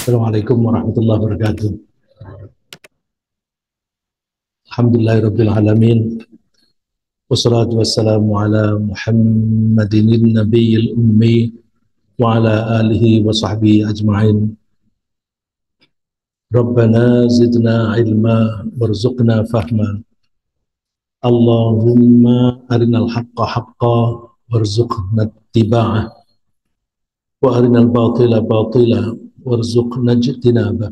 Assalamualaikum warahmatullahi wabarakatuh. Alhamdulillahirabbil alamin. Wassalatu wassalamu ala Muhammadin nabiyil ummi wa ala alihi wa sahbihi ajma'in. Rabbana zidna ilma warzuqna fahma. Allahumma arinal haqqa haqqa warzuqna ittiba'ah wa arinal batila batila warzuqna ijtinabah.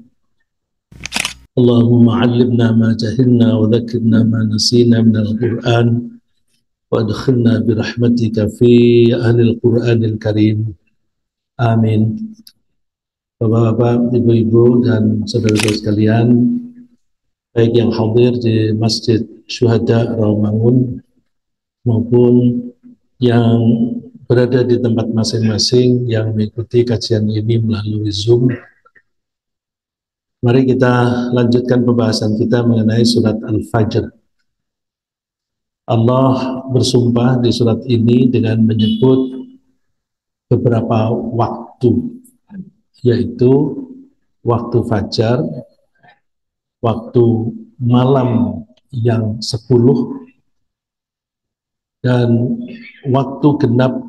Allahumma 'allimna ma jahilna wa dhakkirna ma nasina minal Qur'an wa adkhilna bi rahmatika fi ahlil Qur'anil Karim. Amin. Bapak-bapak, ibu-ibu dan saudara-saudara sekalian, baik yang hadir di Masjid Syuhada Rawamangun maupun yang berada di tempat masing-masing yang mengikuti kajian ini melalui Zoom. Mari kita lanjutkan pembahasan kita mengenai surat Al-Fajr. Allah bersumpah di surat ini dengan menyebut beberapa waktu, yaitu waktu fajar, waktu malam yang 10, dan waktu genap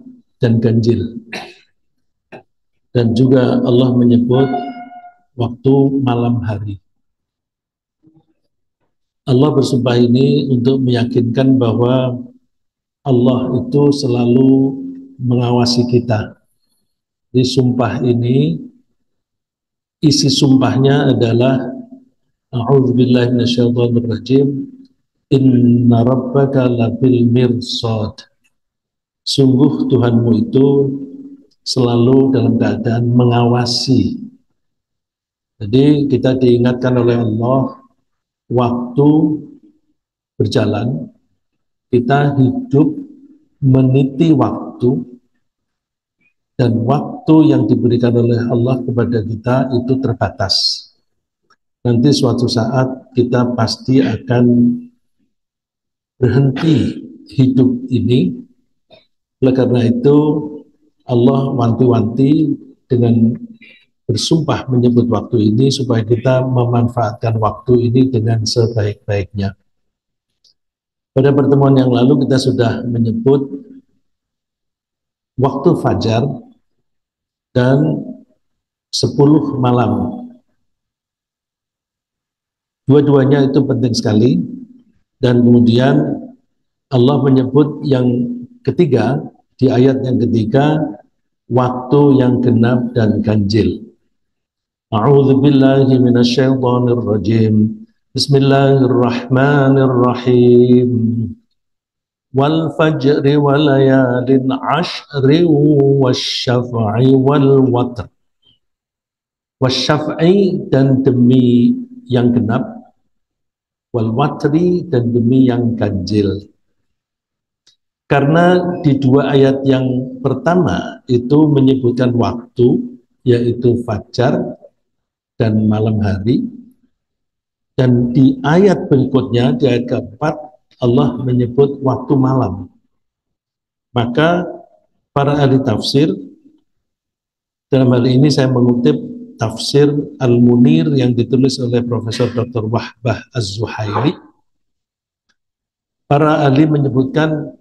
dan ganjil. Dan juga Allah menyebut waktu malam hari. Allah bersumpah ini untuk meyakinkan bahwa Allah itu selalu mengawasi kita. Di sumpah ini, isi sumpahnya adalah A'udzubillahi minasyaitonirrajim, Inna rabbaka labil mirsad. Sungguh Tuhanmu itu selalu dalam keadaan mengawasi. Jadi kita diingatkan oleh Allah, waktu berjalan, kita hidup meniti waktu, dan waktu yang diberikan oleh Allah kepada kita itu terbatas. Nanti suatu saat kita pasti akan berhenti hidup ini. Oleh karena itu Allah wanti-wanti dengan bersumpah menyebut waktu ini supaya kita memanfaatkan waktu ini dengan sebaik-baiknya. Pada pertemuan yang lalu kita sudah menyebut waktu fajar dan 10 malam. Dua-duanya itu penting sekali, dan kemudian Allah menyebut yang ketiga, di ayat yang ketiga, waktu yang genap dan ganjil. A'udzubillahi minasyaitonirrajim. Bismillahirrahmanirrahim. Wal fajri wa layalin 'ashri wasyaf'i wal watr. Wasyaf'i, dan demi yang genap, wal watri, dan demi yang ganjil. Karena di dua ayat yang pertama itu menyebutkan waktu, yaitu fajar dan malam hari, dan di ayat berikutnya, di ayat keempat, Allah menyebut waktu malam. Maka para ahli tafsir, dalam hal ini saya mengutip tafsir Al-Munir yang ditulis oleh Profesor Dr. Wahbah Az-Zuhairi, para ahli menyebutkan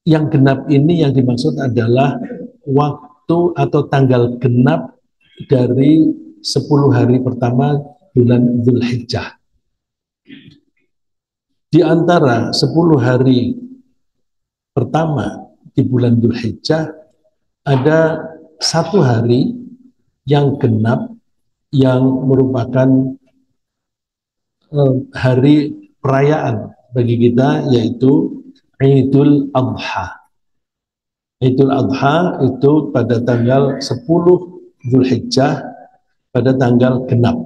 yang genap ini yang dimaksud adalah waktu atau tanggal genap dari 10 hari pertama bulan Dzulhijjah. Di antara 10 hari pertama di bulan Dzulhijjah ada 1 hari yang genap, yang merupakan hari perayaan bagi kita, yaitu Idul Adha. Idul Adha itu pada tanggal 10 Dzulhijjah pada tanggal genap.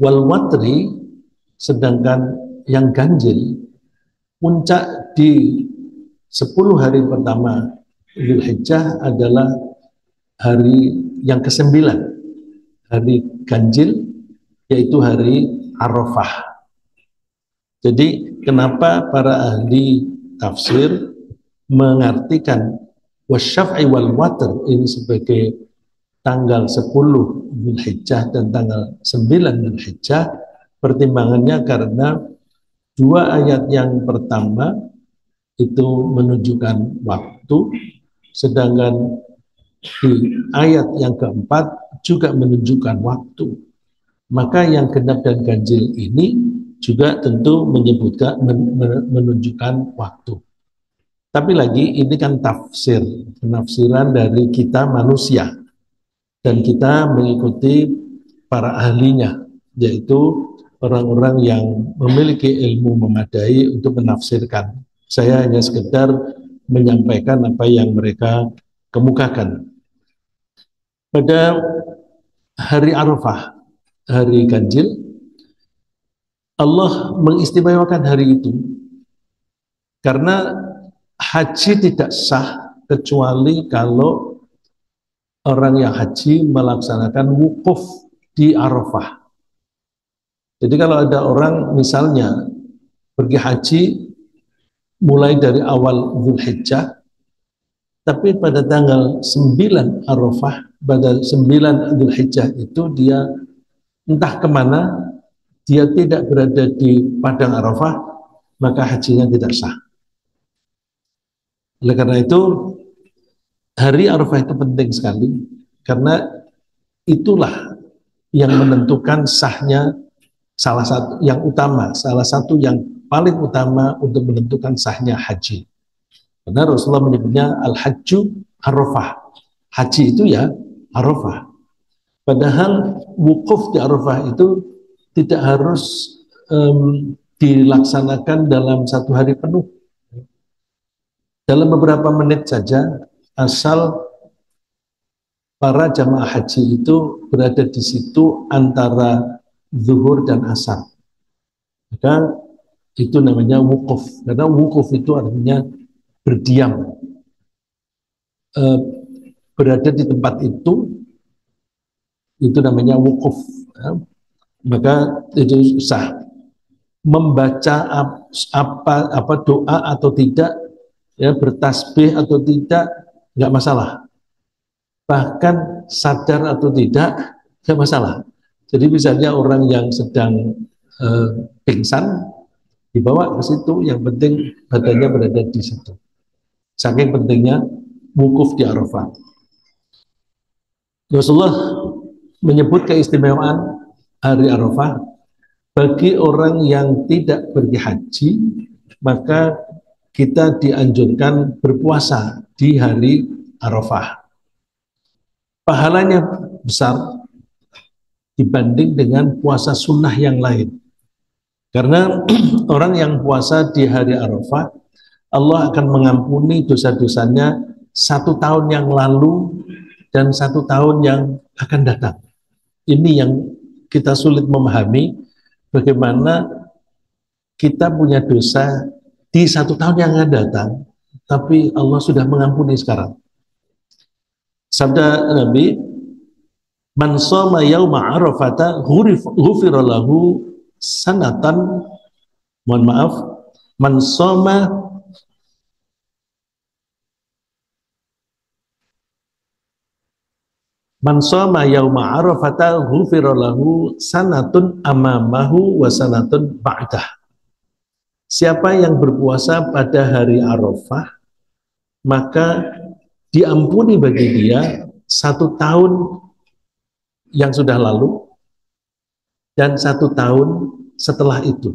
Wal watri, sedangkan yang ganjil, puncak di 10 hari pertama Dzulhijjah adalah hari yang ke-9, hari ganjil, yaitu hari Arafah. Jadi kenapa para ahli tafsir mengartikan wasyaf'i wal watr ini sebagai tanggal 10 Dzulhijjah dan tanggal 9 Dzulhijjah, pertimbangannya karena dua ayat yang pertama itu menunjukkan waktu, sedangkan di ayat yang keempat juga menunjukkan waktu. Maka yang genap dan ganjil ini juga tentu menyebutkan menunjukkan waktu. Tapi lagi ini kan tafsir, penafsiran dari kita manusia, dan kita mengikuti para ahlinya, yaitu orang-orang yang memiliki ilmu memadai untuk menafsirkan. Saya hanya sekedar menyampaikan apa yang mereka kemukakan. Pada hari Arafah, hari ganjil, Allah mengistimewakan hari itu karena haji tidak sah kecuali kalau orang yang haji melaksanakan wukuf di Arafah. Jadi kalau ada orang misalnya pergi haji mulai dari awal Dzulhijjah, tapi pada tanggal 9 Arafah, pada 9 Dzulhijjah itu dia entah kemana, dia tidak berada di padang Arafah, maka hajinya tidak sah. Oleh karena itu, hari Arafah itu penting sekali, karena itulah yang menentukan sahnya salah satu yang utama, salah satu yang paling utama untuk menentukan sahnya haji. Karena Rasulullah menyebutnya al-hajju Arafah. Haji itu ya Arafah. Padahal wukuf di Arafah itu tidak harus dilaksanakan dalam satu hari penuh. Dalam beberapa menit saja, asal para jamaah haji itu berada di situ antara zuhur dan asar. Maka itu namanya wukuf. Karena wukuf itu artinya berdiam. Berada di tempat itu namanya wukuf. Ya. Maka itu sah. Membaca apa doa atau tidak, ya, bertasbih atau tidak, nggak masalah. Bahkan sadar atau tidak, nggak masalah. Jadi misalnya orang yang sedang pingsan dibawa ke situ, yang penting badannya berada di situ. Saking pentingnya wukuf di Arafah. Rasulullah menyebut keistimewaan hari Arafah. Bagi orang yang tidak pergi haji, maka kita dianjurkan berpuasa di hari Arafah. Pahalanya besar dibanding dengan puasa sunnah yang lain. Karena orang yang puasa di hari Arafah, Allah akan mengampuni dosa-dosanya 1 tahun yang lalu dan 1 tahun yang akan datang. Ini yang kita sulit memahami, bagaimana kita punya dosa di 1 tahun yang akan datang, tapi Allah sudah mengampuni sekarang. Sabda Nabi, man shoma yauma arafata ghufira lahu sanatan, mohon maaf, man shoma yauma arafata ghufira lahu sanatun amamahu wa sanatun ba'dah. Siapa yang berpuasa pada hari Arafah, maka diampuni bagi dia 1 tahun yang sudah lalu dan 1 tahun setelah itu.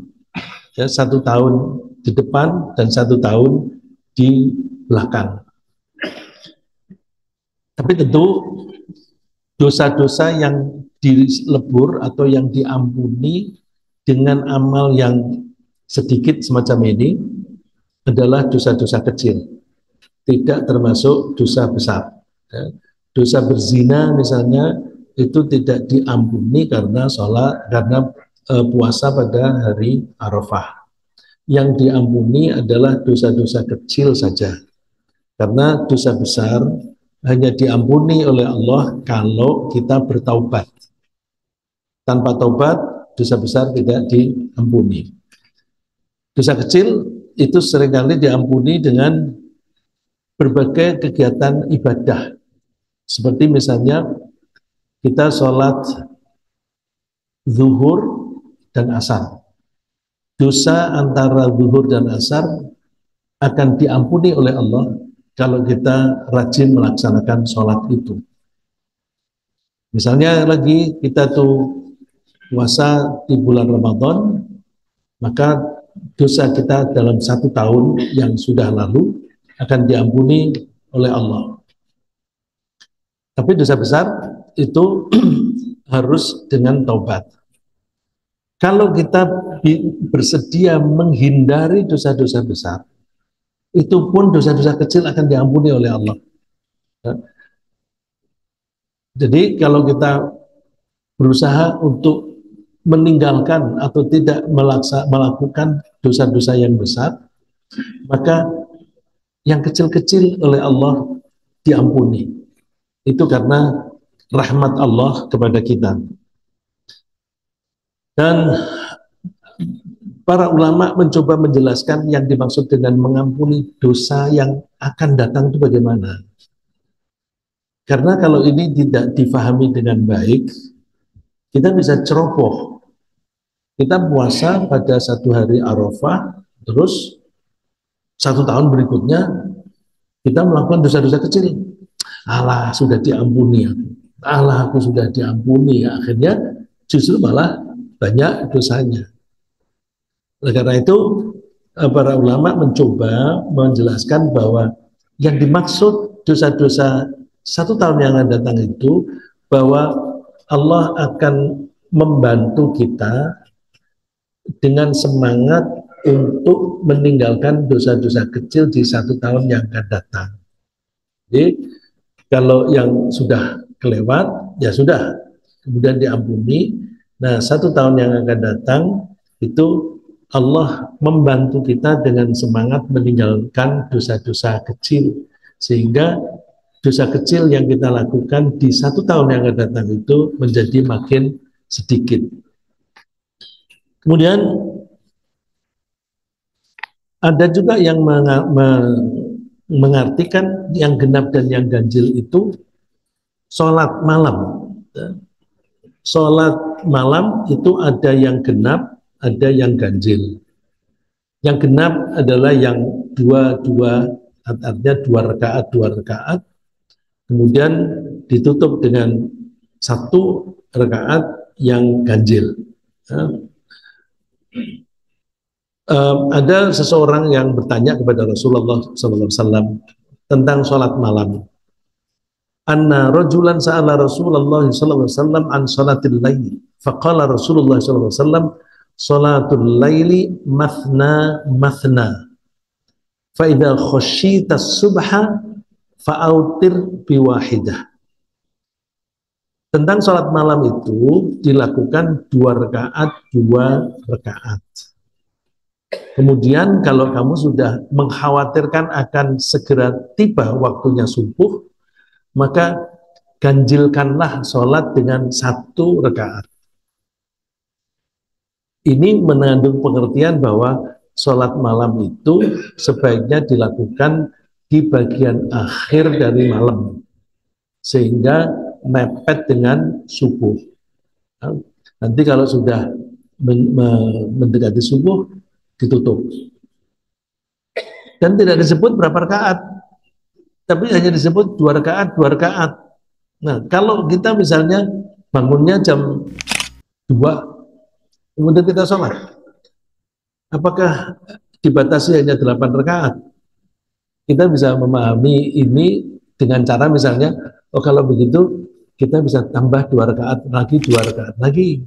Ya, 1 tahun di depan dan 1 tahun di belakang. Tapi tentu dosa-dosa yang dilebur atau yang diampuni dengan amal yang sedikit semacam ini adalah dosa-dosa kecil, tidak termasuk dosa besar. Ya. Dosa berzina misalnya itu tidak diampuni karena puasa pada hari Arafah. Yang diampuni adalah dosa-dosa kecil saja, karena dosa besar hanya diampuni oleh Allah kalau kita bertaubat. Tanpa taubat, dosa besar tidak diampuni. Dosa kecil itu seringkali diampuni dengan berbagai kegiatan ibadah. Seperti misalnya kita sholat zuhur dan asar. Dosa antara zuhur dan asar akan diampuni oleh Allah kalau kita rajin melaksanakan sholat itu. Misalnya lagi kita tuh puasa di bulan Ramadan, maka dosa kita dalam 1 tahun yang sudah lalu akan diampuni oleh Allah. Tapi dosa besar itu harus dengan taubat. Kalau kita bersedia menghindari dosa-dosa besar, itu pun dosa-dosa kecil akan diampuni oleh Allah. Jadi kalau kita berusaha untuk meninggalkan atau tidak melakukan dosa-dosa yang besar, maka yang kecil-kecil oleh Allah diampuni. Itu karena rahmat Allah kepada kita. Dan para ulama mencoba menjelaskan yang dimaksud dengan mengampuni dosa yang akan datang itu bagaimana. Karena kalau ini tidak difahami dengan baik, kita bisa ceroboh. Kita puasa pada 1 hari Arafah, terus 1 tahun berikutnya kita melakukan dosa-dosa kecil. Allah sudah diampuni, Allah aku sudah diampuni. Akhirnya justru malah banyak dosanya. Oleh karena itu, para ulama mencoba menjelaskan bahwa yang dimaksud dosa-dosa 1 tahun yang akan datang itu, bahwa Allah akan membantu kita dengan semangat untuk meninggalkan dosa-dosa kecil di 1 tahun yang akan datang. Jadi kalau yang sudah kelewat, ya sudah, kemudian diampuni. Nah, 1 tahun yang akan datang itu Allah membantu kita dengan semangat meninggalkan dosa-dosa kecil, sehingga dosa kecil yang kita lakukan di 1 tahun yang akan datang itu menjadi makin sedikit. Kemudian ada juga yang mengartikan yang genap dan yang ganjil itu sholat malam. Sholat malam itu ada yang genap, ada yang ganjil. Yang genap adalah yang dua, artinya 2 rakaat, kemudian ditutup dengan 1 rakaat yang ganjil. Ada seseorang yang bertanya kepada Rasulullah SAW tentang sholat malam. Anna rajulan sa'ala Rasulullah SAW an sholatil layli. Faqala Rasulullah SAW, sholatul layli mathna mathna. Fa'idha khushita subha fa'autir biwahidah. Tentang sholat malam itu dilakukan 2 rakaat. Kemudian kalau kamu sudah mengkhawatirkan akan segera tiba waktunya subuh, maka ganjilkanlah sholat dengan 1 rakaat. Ini mengandung pengertian bahwa sholat malam itu sebaiknya dilakukan di bagian akhir dari malam, sehingga mepet dengan subuh. Nanti kalau sudah mendekati subuh, ditutup. Dan tidak disebut berapa rakaat, tapi hanya disebut 2 rakaat. Nah, kalau kita misalnya bangunnya jam 2, kemudian kita sholat, apakah dibatasi hanya 8 rakaat? Kita bisa memahami ini dengan cara misalnya, oh kalau begitu kita bisa tambah 2 rakaat lagi, 2 rakaat lagi.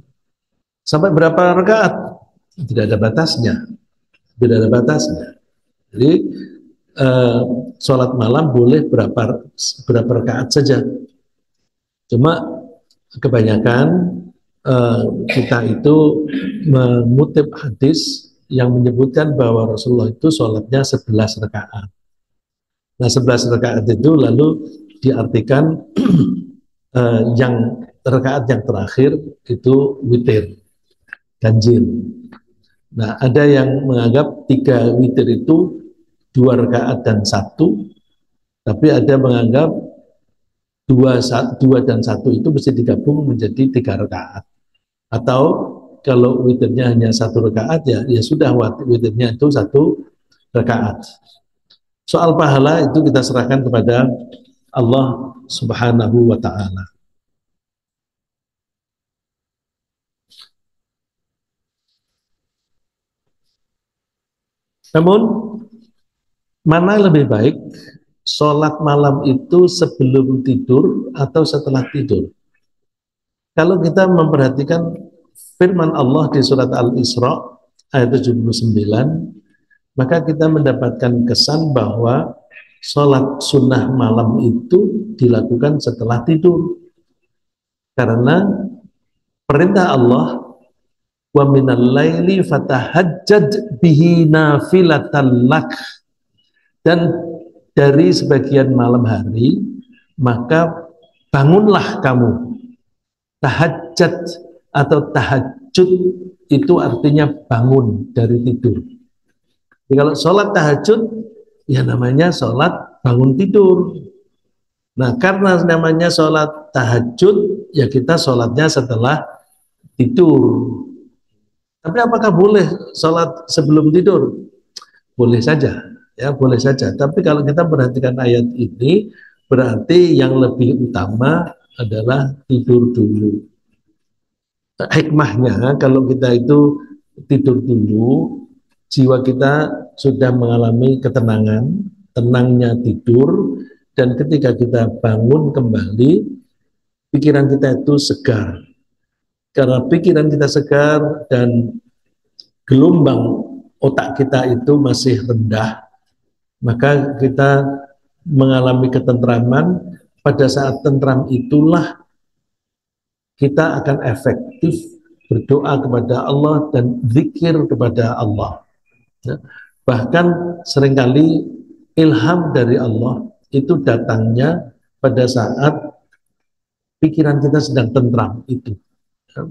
Sampai berapa rakaat? Tidak ada batasnya. Tidak ada batasnya. Jadi sholat malam boleh berapa rakaat saja. Cuma kebanyakan kita itu mengutip hadis yang menyebutkan bahwa Rasulullah itu sholatnya 11 rakaat. Nah, 11 rakaat itu lalu diartikan yang rakaat yang terakhir itu witir, ganjil. Nah, ada yang menganggap 3 witir itu 2 rakaat dan 1, tapi ada menganggap dua dan satu itu mesti digabung menjadi 3 rakaat. Atau kalau witirnya hanya 1 rakaat, ya sudah, witirnya itu 1 rakaat. Soal pahala itu kita serahkan kepada Allah Subhanahu wa Ta'ala. Namun, mana lebih baik, sholat malam itu sebelum tidur atau setelah tidur? Kalau kita memperhatikan firman Allah di surat Al-Isra ayat 79, maka kita mendapatkan kesan bahwa sholat sunnah malam itu dilakukan setelah tidur. Karena perintah Allah, wa minal laili fatahajjad bihi nafilatan lak, dan dari sebagian malam hari maka bangunlah kamu. Tahajjud atau tahajud itu artinya bangun dari tidur. Jadi kalau sholat tahajud, ya namanya sholat bangun tidur. Nah, karena namanya sholat tahajud, ya kita sholatnya setelah tidur. Tapi apakah boleh sholat sebelum tidur? Boleh saja, ya boleh saja. Tapi kalau kita perhatikan ayat ini, berarti yang lebih utama adalah tidur dulu. Hikmahnya kalau kita itu tidur dulu, jiwa kita sudah mengalami ketenangan, tenangnya tidur, dan ketika kita bangun kembali, pikiran kita itu segar. Karena pikiran kita segar dan gelombang otak kita itu masih rendah, maka kita mengalami ketentraman. Pada saat tentram itulah kita akan efektif berdoa kepada Allah dan zikir kepada Allah. Ya. Bahkan seringkali ilham dari Allah itu datangnya pada saat pikiran kita sedang tentram itu. Ya.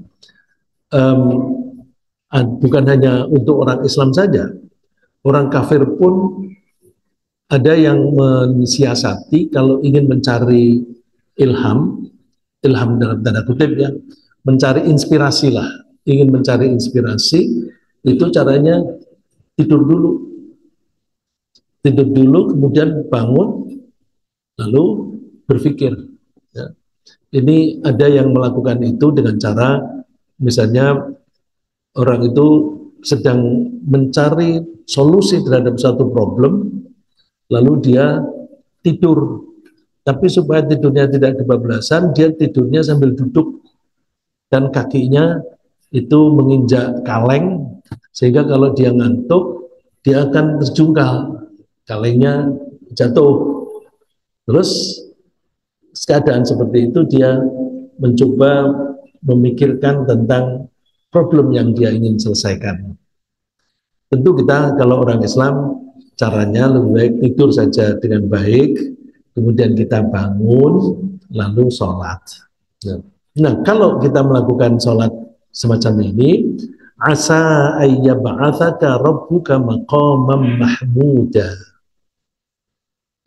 Bukan hanya untuk orang Islam saja, orang kafir pun ada yang mensiasati kalau ingin mencari ilham, ilham dalam tanda kutip ya, mencari inspirasi lah, ingin mencari inspirasi, itu caranya tidur dulu, kemudian bangun, lalu berpikir. Ya. Ini ada yang melakukan itu dengan cara, misalnya orang itu sedang mencari solusi terhadap satu problem, lalu dia tidur. Tapi supaya tidurnya tidak kebablasan, dia tidurnya sambil duduk dan kakinya itu menginjak kaleng, sehingga kalau dia ngantuk, dia akan terjungkal, kalengnya jatuh. Terus keadaan seperti itu dia mencoba memikirkan tentang problem yang dia ingin selesaikan. Tentu kita kalau orang Islam caranya lebih baik tidur saja dengan baik, kemudian kita bangun, lalu sholat. Nah, kalau kita melakukan sholat semacam ini, asa ayyab'atsaka rabbuka maqaman mahmuda.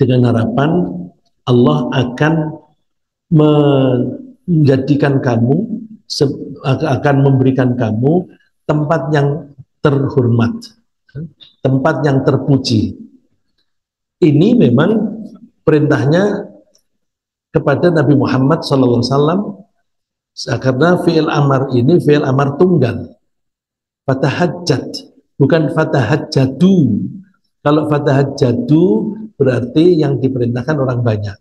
Dengan harapan Allah akan menjadikan kamu, akan memberikan kamu tempat yang terhormat, tempat yang terpuji. Ini memang perintahnya kepada Nabi Muhammad SAW, karena fi'il amar ini fi'il amar tunggal, fatahajjad, bukan fatahajjadu. Kalau fatahajjadu berarti yang diperintahkan orang banyak.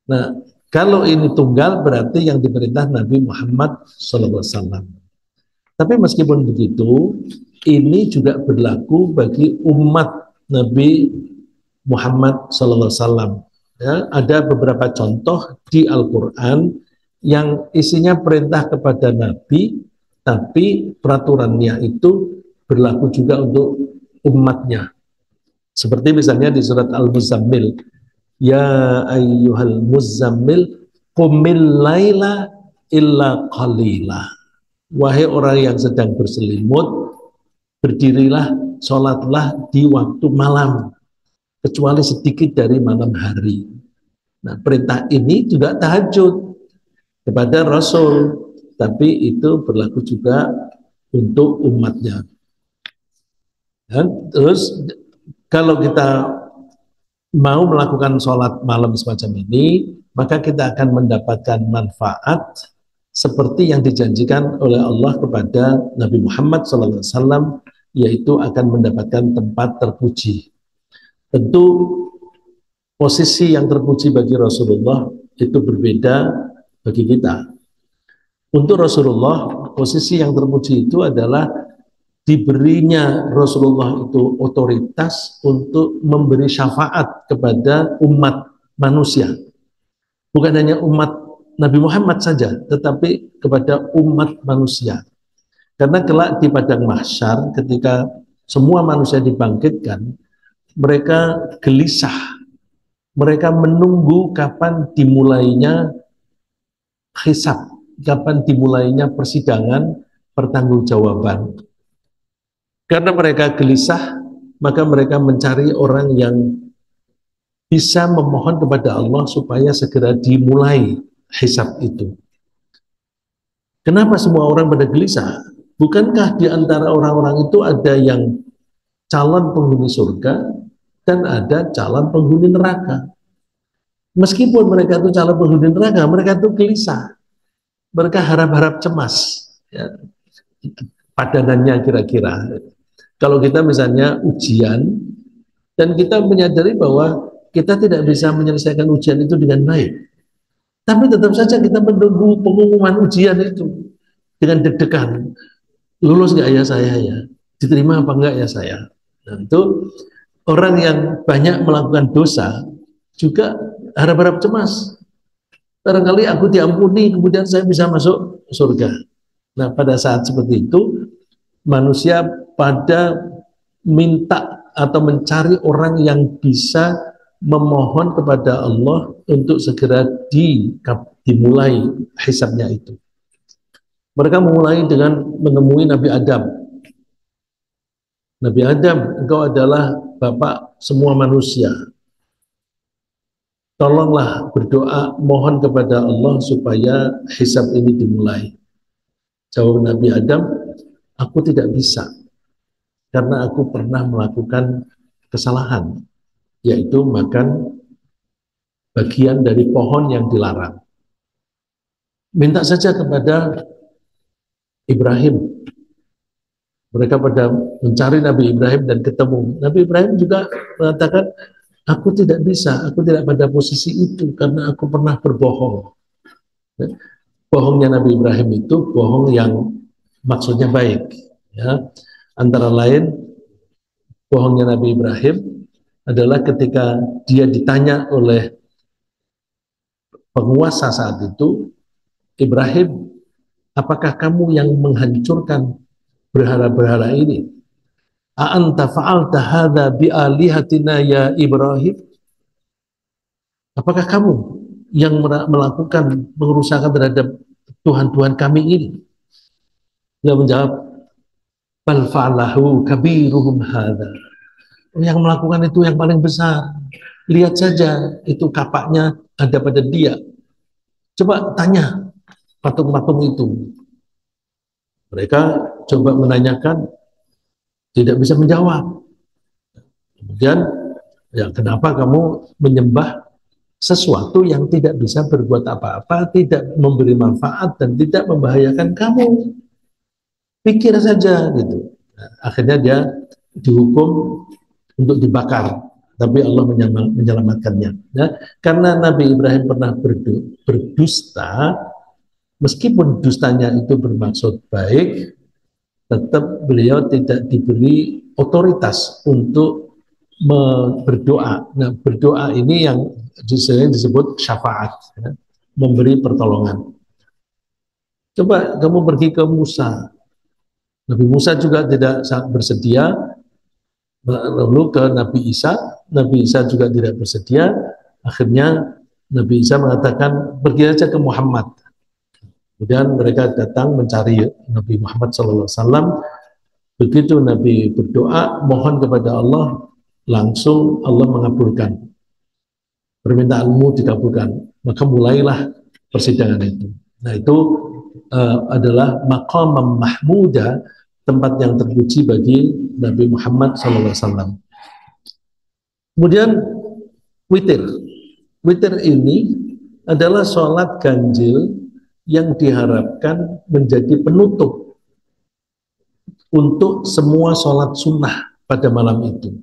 Nah, kalau ini tunggal berarti yang diperintah Nabi Muhammad SAW. Tapi meskipun begitu, ini juga berlaku bagi umat Nabi Muhammad SAW. Ya, ada beberapa contoh di Al-Quran yang isinya perintah kepada Nabi, tapi peraturannya itu berlaku juga untuk umatnya. Seperti misalnya di surat Al-Muzammil, ya ayyuhal muzammil qumil laila illa qalila. Wahai orang yang sedang berselimut, berdirilah, sholatlah di waktu malam, kecuali sedikit dari malam hari. Nah, perintah ini juga tahajud kepada Rasul, tapi itu berlaku juga untuk umatnya. Dan terus kalau kita mau melakukan sholat malam semacam ini, maka kita akan mendapatkan manfaat seperti yang dijanjikan oleh Allah kepada Nabi Muhammad SAW, yaitu akan mendapatkan tempat terpuji. Tentu posisi yang terpuji bagi Rasulullah itu berbeda bagi kita. Untuk Rasulullah, posisi yang terpuji itu adalah diberinya Rasulullah itu otoritas untuk memberi syafaat kepada umat manusia. Bukan hanya umat Nabi Muhammad saja, tetapi kepada umat manusia. Karena kelak di padang mahsyar, ketika semua manusia dibangkitkan, mereka gelisah. Mereka menunggu kapan dimulainya hisab, kapan dimulainya persidangan, pertanggungjawaban. Karena mereka gelisah, maka mereka mencari orang yang bisa memohon kepada Allah supaya segera dimulai hisab itu. Kenapa semua orang pada gelisah? Bukankah di antara orang-orang itu ada yang calon penghuni surga dan ada calon penghuni neraka? Meskipun mereka itu calon penghuni neraka, mereka itu gelisah. Mereka harap-harap cemas. Ya, padanannya kira-kira. Kalau kita misalnya ujian, dan kita menyadari bahwa kita tidak bisa menyelesaikan ujian itu dengan baik, tapi tetap saja kita menunggu pengumuman ujian itu dengan deg-degan. Lulus nggak ya saya ya? Diterima apa enggak ya saya? Nah, itu orang yang banyak melakukan dosa juga harap-harap cemas. Barangkali aku diampuni, kemudian saya bisa masuk surga. Nah, pada saat seperti itu, manusia pada minta atau mencari orang yang bisa memohon kepada Allah untuk segera dimulai hisabnya itu. Mereka memulai dengan menemui Nabi Adam. Nabi Adam, engkau adalah bapak semua manusia. Tolonglah berdoa, mohon kepada Allah supaya hisab ini dimulai. Jawab Nabi Adam, aku tidak bisa, karena aku pernah melakukan kesalahan, yaitu makan bagian dari pohon yang dilarang. Minta saja kepada Ibrahim. Mereka pada mencari Nabi Ibrahim dan ketemu. Nabi Ibrahim juga mengatakan, aku tidak bisa, aku tidak pada posisi itu karena aku pernah berbohong. Bohongnya Nabi Ibrahim itu bohong yang maksudnya baik. Ya. Antara lain, bohongnya Nabi Ibrahim adalah ketika dia ditanya oleh penguasa saat itu, Ibrahim, apakah kamu yang menghancurkan berhala-berhala ini? A'anta fa'alta hadza bi'alihatina ya Ibrahim? Apakah kamu yang melakukan pengerusakan terhadap Tuhan-Tuhan kami ini? Dia menjawab, bal fa'alahu kabiruhum hadza. Yang melakukan itu yang paling besar. Lihat saja, itu kapaknya ada pada dia. Coba tanya patung-patung itu. Mereka coba menanyakan, tidak bisa menjawab. Kemudian, ya kenapa kamu menyembah sesuatu yang tidak bisa berbuat apa-apa, tidak memberi manfaat dan tidak membahayakan kamu? Pikir saja gitu. Nah, akhirnya dia dihukum untuk dibakar, tapi Allah menyelamatkannya. Ya, karena Nabi Ibrahim pernah berdusta, meskipun dustanya itu bermaksud baik, tetap beliau tidak diberi otoritas untuk berdoa. Nah, berdoa ini yang disebut syafaat, ya, memberi pertolongan. Coba kamu pergi ke Musa. Nabi Musa juga tidak sangat bersedia. Lalu ke Nabi Isa juga tidak bersedia. Akhirnya Nabi Isa mengatakan, pergi aja ke Muhammad. Kemudian mereka datang mencari Nabi Muhammad SAW. Begitu Nabi berdoa, mohon kepada Allah, langsung Allah mengabulkan. permintaanmu dikabulkan. Maka mulailah persidangan itu. Nah itu adalah maqam mahmuda, tempat yang terpuji bagi Nabi Muhammad SAW. Kemudian witir. Witir ini adalah sholat ganjil yang diharapkan menjadi penutup untuk semua sholat sunnah pada malam itu.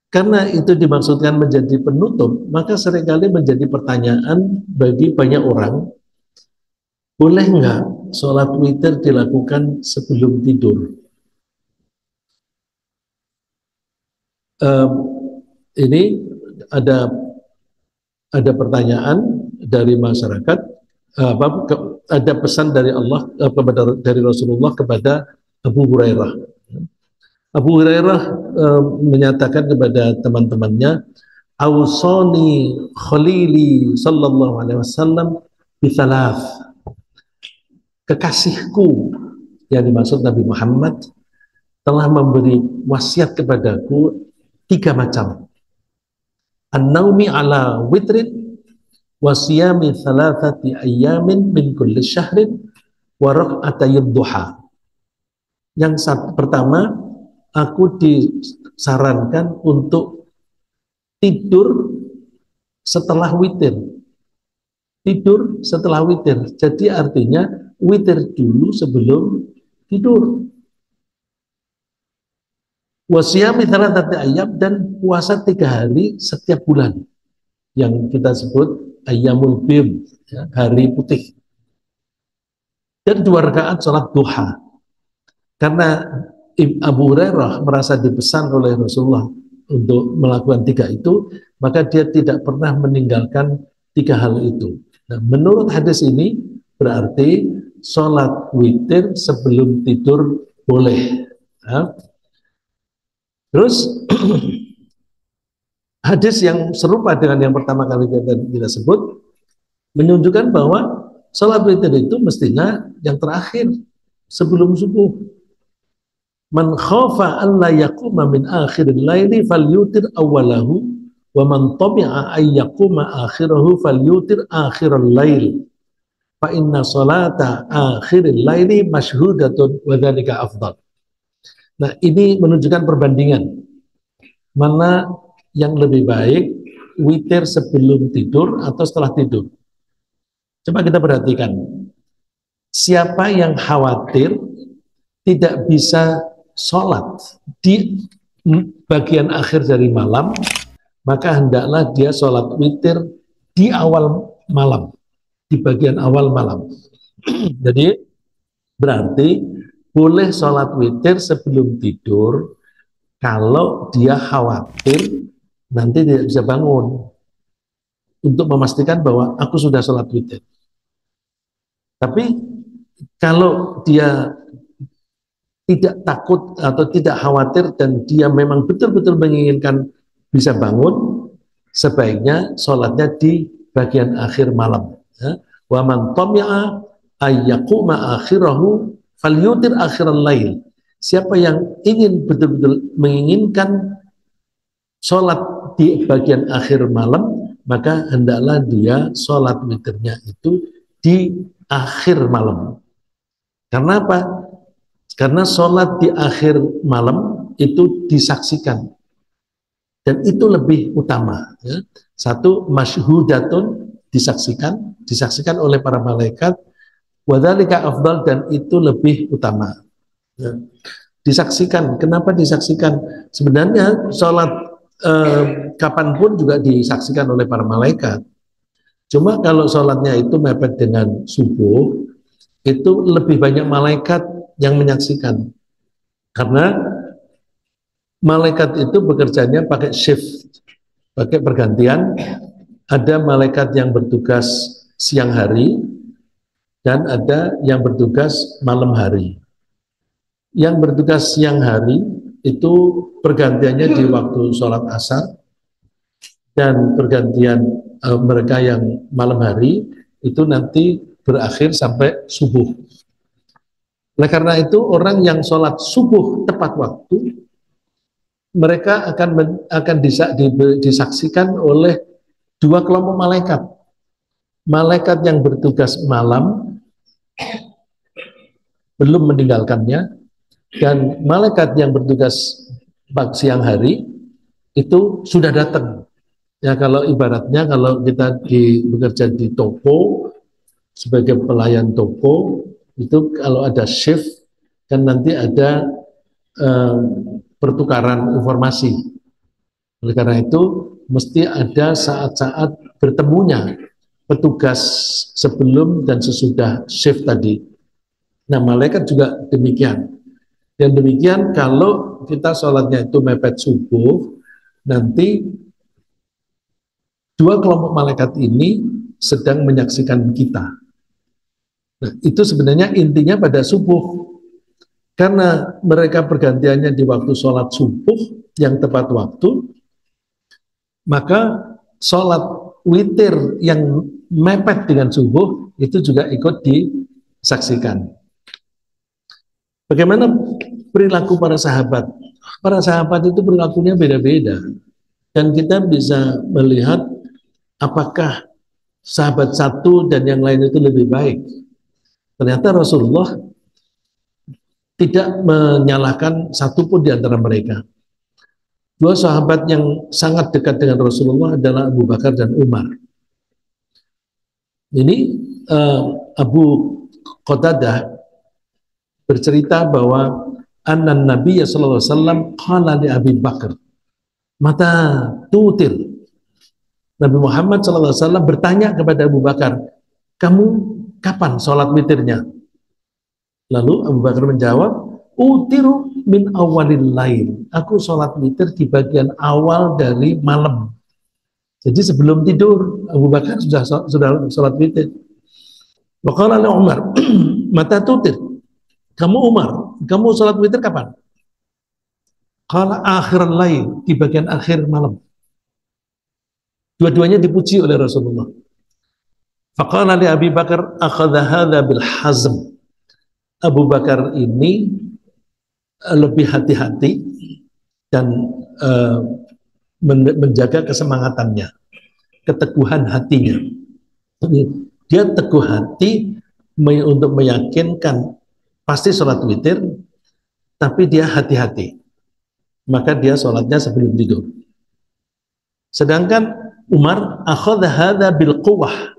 Karena itu dimaksudkan menjadi penutup, maka seringkali menjadi pertanyaan bagi banyak orang, boleh nggak sholat witir dilakukan sebelum tidur? Ini ada pertanyaan dari masyarakat, ada pesan dari Allah dari Rasulullah kepada Abu Hurairah. Abu Hurairah menyatakan kepada teman-temannya, "Ausani khalili sallallahu alaihi wasallam bithalaf." Kekasihku, yang dimaksud Nabi Muhammad, telah memberi wasiat kepadaku 3 macam. An-naumi ala witrin wa siyami thalathati ayyamin min kulli syahrin wa rak'atayid duha. Yang pertama, aku disarankan untuk tidur setelah witir. Tidur setelah witir. Jadi artinya witir dulu sebelum tidur. Wasiyami thalathati ayyam, dan puasa 3 hari setiap bulan. Yang kita sebut ayyamul bid, ya, hari putih. Dan 2 rakaat sholat duha. Karena Abu Hurairah merasa dipesan oleh Rasulullah untuk melakukan 3 itu, maka dia tidak pernah meninggalkan 3 hal itu. Nah, menurut hadis ini berarti sholat witir sebelum tidur boleh. Nah, terus hadis yang serupa dengan yang pertama kali kita sebut menunjukkan bahwa sholat witir itu mestinya yang terakhir sebelum subuh. Man khafa an la yaquma min akhiril laili falyutir awwalahu wa man tabi'a ay yaquma akhirahu falyutir akhiral lail fa inna salata akhiril laili masyhudatun wa dzalika afdal. Nah, ini menunjukkan perbandingan mana yang lebih baik, witir sebelum tidur atau setelah tidur. Coba kita perhatikan, siapa yang khawatir tidak bisa sholat di bagian akhir dari malam, maka hendaklah dia sholat witir di awal malam, di bagian awal malam. Jadi berarti boleh sholat witir sebelum tidur kalau dia khawatir nanti tidak bisa bangun, untuk memastikan bahwa aku sudah sholat witir. Tapi kalau dia tidak takut atau tidak khawatir dan dia memang betul-betul menginginkan bisa bangun, sebaiknya sholatnya di bagian akhir malam. Wa man tami'a ayyaquma akhirahu falyutir akhiral lail. Siapa yang ingin betul-betul menginginkan sholat di bagian akhir malam, maka hendaklah dia sholat witirnya itu di akhir malam. Karena apa? Karena sholat di akhir malam itu disaksikan, dan itu lebih utama. Ya. Satu, masyhudatun, disaksikan oleh para malaikat, wadzalika afdal, dan itu lebih utama. Ya. Disaksikan, kenapa disaksikan? Sebenarnya sholat kapanpun juga disaksikan oleh para malaikat. Cuma kalau sholatnya itu mepet dengan subuh, itu lebih banyak malaikat yang menyaksikan. Karena malaikat itu bekerjanya pakai shift, pakai pergantian. Ada malaikat yang bertugas siang hari dan ada yang bertugas malam hari. Yang bertugas siang hari itu pergantiannya di waktu sholat asar, dan pergantian mereka yang malam hari itu nanti berakhir sampai subuh. Oleh karena itu orang yang sholat subuh tepat waktu, mereka akan disaksikan oleh dua kelompok malaikat. Malaikat yang bertugas malam belum meninggalkannya, dan malaikat yang bertugas siang hari itu sudah datang. Ya, kalau ibaratnya kalau kita bekerja di toko sebagai pelayan toko, itu kalau ada shift kan nanti ada pertukaran informasi. Oleh karena itu mesti ada saat-saat bertemunya petugas sebelum dan sesudah shift tadi. Nah, malaikat juga demikian. Dan demikian kalau kita sholatnya itu mepet subuh, nanti dua kelompok malaikat ini sedang menyaksikan kita. Nah, itu sebenarnya intinya pada subuh. Karena mereka pergantiannya di waktu sholat subuh yang tepat waktu, maka sholat witir yang mepet dengan subuh itu juga ikut disaksikan. Bagaimana perilaku para sahabat? Para sahabat itu perilakunya beda-beda. Dan kita bisa melihat apakah sahabat satu dan yang lain itu lebih baik. Ternyata Rasulullah tidak menyalahkan satupun di antara mereka. Dua sahabat yang sangat dekat dengan Rasulullah adalah Abu Bakar dan Umar. Ini Abu Qatadah bercerita bahwa annan Nabi sallallahu alaihi wasallam qala li Abi Bakar mata tutir. Nabi Muhammad sallallahu alaihi wasallam bertanya kepada Abu Bakar, kamu kapan sholat witirnya? Lalu Abu Bakar menjawab, utiru min awalil lail. Aku sholat witir di bagian awal dari malam. Jadi sebelum tidur Abu Bakar sudah sholat witir. Wa qala li Umar, mata tutir. Kamu Umar, kamu sholat witir kapan? Qala akhir lail, di bagian akhir malam. Dua-duanya dipuji oleh Rasulullah. Faqala li Abi Bakar akhadha hadha bil hazm. Abu Bakar ini lebih hati-hati dan menjaga kesemangatannya, keteguhan hatinya. Dia teguh hati untuk meyakinkan pasti sholat witir, tapi dia hati-hati. Maka dia sholatnya sebelum tidur. Sedangkan Umar akhadha hadha bil quwwah.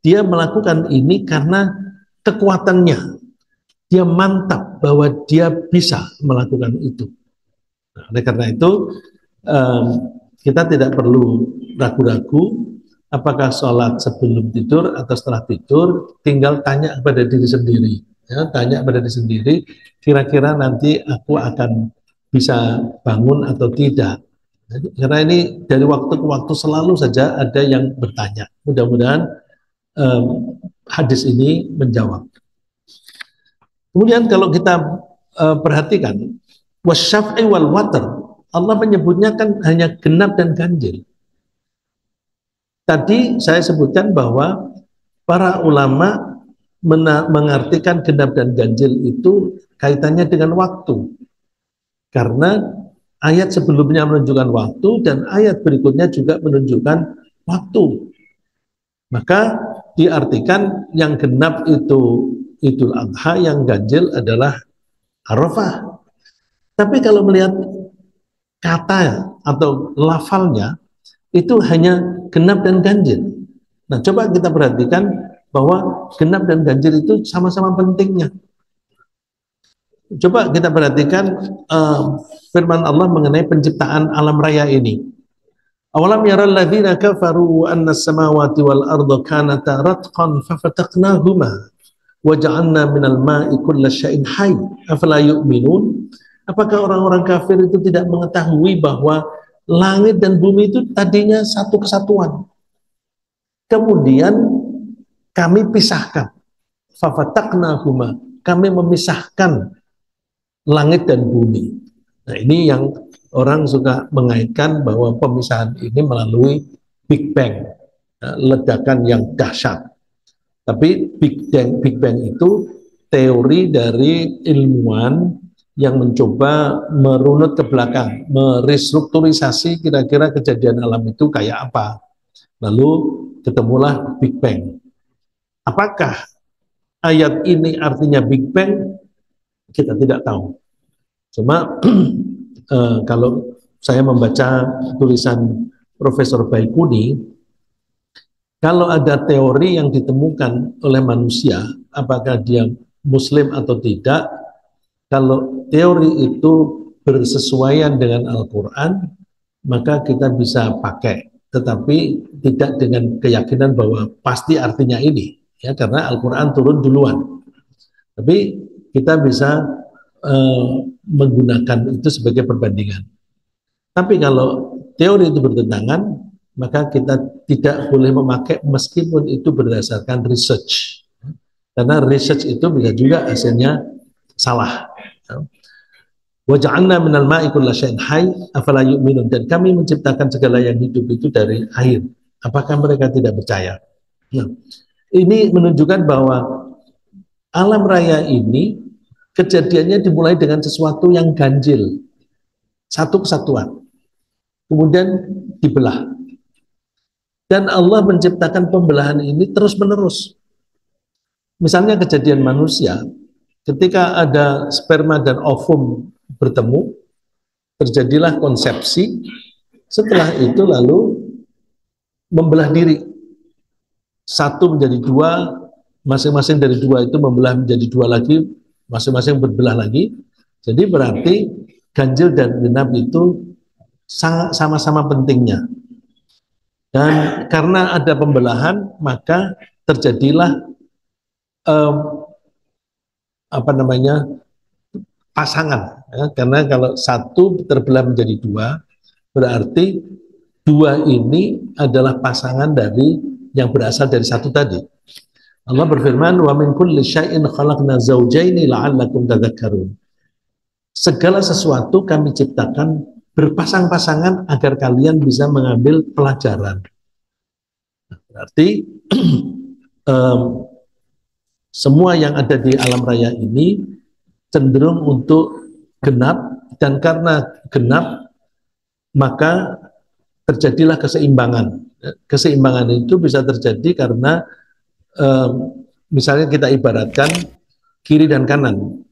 Dia melakukan ini karena kekuatannya. Dia mantap bahwa dia bisa melakukan itu. Nah, oleh karena itu kita tidak perlu ragu-ragu apakah sholat sebelum tidur atau setelah tidur, tinggal tanya kepada diri sendiri. Ya, tanya kepada diri sendiri, kira-kira nanti aku akan bisa bangun atau tidak. Karena ini dari waktu ke waktu selalu saja ada yang bertanya. Mudah-mudahan hadis ini menjawab. Kemudian kalau kita perhatikan wasyaf'i wal watr, Allah menyebutnya kan hanya genap dan ganjil. Tadi saya sebutkan bahwa para ulama mengartikan genap dan ganjil itu kaitannya dengan waktu. Karena ayat sebelumnya menunjukkan waktu dan ayat berikutnya juga menunjukkan waktu. Maka diartikan yang genap itu Idul Adha, yang ganjil adalah Arafah. Tapi kalau melihat kata atau lafalnya, itu hanya genap dan ganjil. Nah, coba kita perhatikan bahwa genap dan ganjil itu sama-sama pentingnya. Coba kita perhatikan firman Allah mengenai penciptaan alam raya ini. Awalam yaral ladzina kafaru anna as-samawati wal arda kanata ratqan fafataqnahuma wa ja'alna minal ma'i kulla syai'in hayy afala yu'minun. Apakah orang-orang kafir itu tidak mengetahui bahwa langit dan bumi itu tadinya satu kesatuan, kemudian kami pisahkan, fafataqnahuma, kami memisahkan langit dan bumi. Nah, ini yang orang suka mengaitkan bahwa pemisahan ini melalui Big Bang, ledakan yang dahsyat. Tapi Big Bang itu teori dari ilmuwan yang mencoba merunut ke belakang, merestrukturisasi kira-kira kejadian alam itu kayak apa. Lalu ketemulah Big Bang. Apakah ayat ini artinya Big Bang? Kita tidak tahu. Cuma kalau saya membaca tulisan Profesor Baikuni, kalau ada teori yang ditemukan oleh manusia, apakah dia Muslim atau tidak, kalau teori itu bersesuaian dengan Al-Quran, maka kita bisa pakai, tetapi tidak dengan keyakinan bahwa pasti artinya ini, ya, karena Al-Quran turun duluan. Tapi kita bisa menggunakan itu sebagai perbandingan. Tapi kalau teori itu bertentangan, maka kita tidak boleh memakai meskipun itu berdasarkan research. Karena research itu bisa juga hasilnya salah. Wa ja'alna minal ma'i kulla syai'in hayy afala yu'minun, dan kami menciptakan segala yang hidup itu dari air. Apakah mereka tidak percaya? Nah, ini menunjukkan bahwa alam raya ini kejadiannya dimulai dengan sesuatu yang ganjil, satu kesatuan, kemudian dibelah. Dan Allah menciptakan pembelahan ini terus-menerus. Misalnya kejadian manusia, ketika ada sperma dan ovum bertemu, terjadilah konsepsi, setelah itu lalu membelah diri. Satu menjadi dua, masing-masing dari dua itu membelah menjadi dua lagi, masing-masing berbelah lagi. Jadi berarti ganjil dan genap itu sama-sama pentingnya. Dan karena ada pembelahan, maka terjadilah pasangan. Ya, karena kalau satu terbelah menjadi dua, berarti dua ini adalah pasangan dari yang berasal dari satu tadi. Allah berfirman, "Wa min kulli syai'in khalaqna zawjaini la'allakum tadhakkarun." Segala sesuatu kami ciptakan berpasang-pasangan agar kalian bisa mengambil pelajaran. Berarti semua yang ada di alam raya ini cenderung untuk genap, dan karena genap maka terjadilah keseimbangan. Keseimbangan itu bisa terjadi karena misalnya kita ibaratkan kiri dan kanan.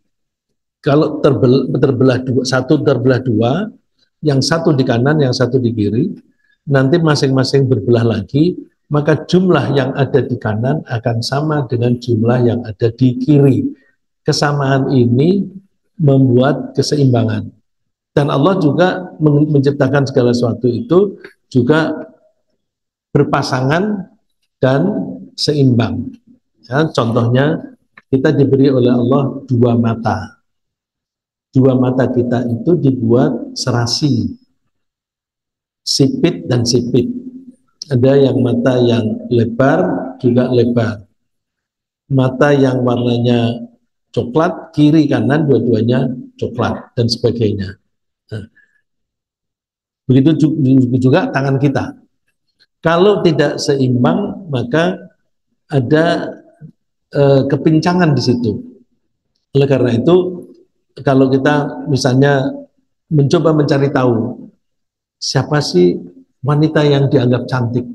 Kalau terbelah dua, satu terbelah dua, yang satu di kanan, yang satu di kiri, nanti masing-masing berbelah lagi, maka jumlah yang ada di kanan akan sama dengan jumlah yang ada di kiri. Kesamaan ini membuat keseimbangan. Dan Allah juga menciptakan segala sesuatu itu juga berpasangan dan seimbang. Ya, contohnya kita diberi oleh Allah dua mata. Dua mata kita itu dibuat serasi, sipit dan sipit. Ada yang mata yang lebar juga lebar. Mata yang warnanya coklat, kiri kanan dua-duanya coklat, dan sebagainya. Nah, begitu juga tangan kita. Kalau tidak seimbang, maka ada kepincangan di situ. Oleh karena itu, kalau kita misalnya mencoba mencari tahu siapa sih wanita yang dianggap cantik,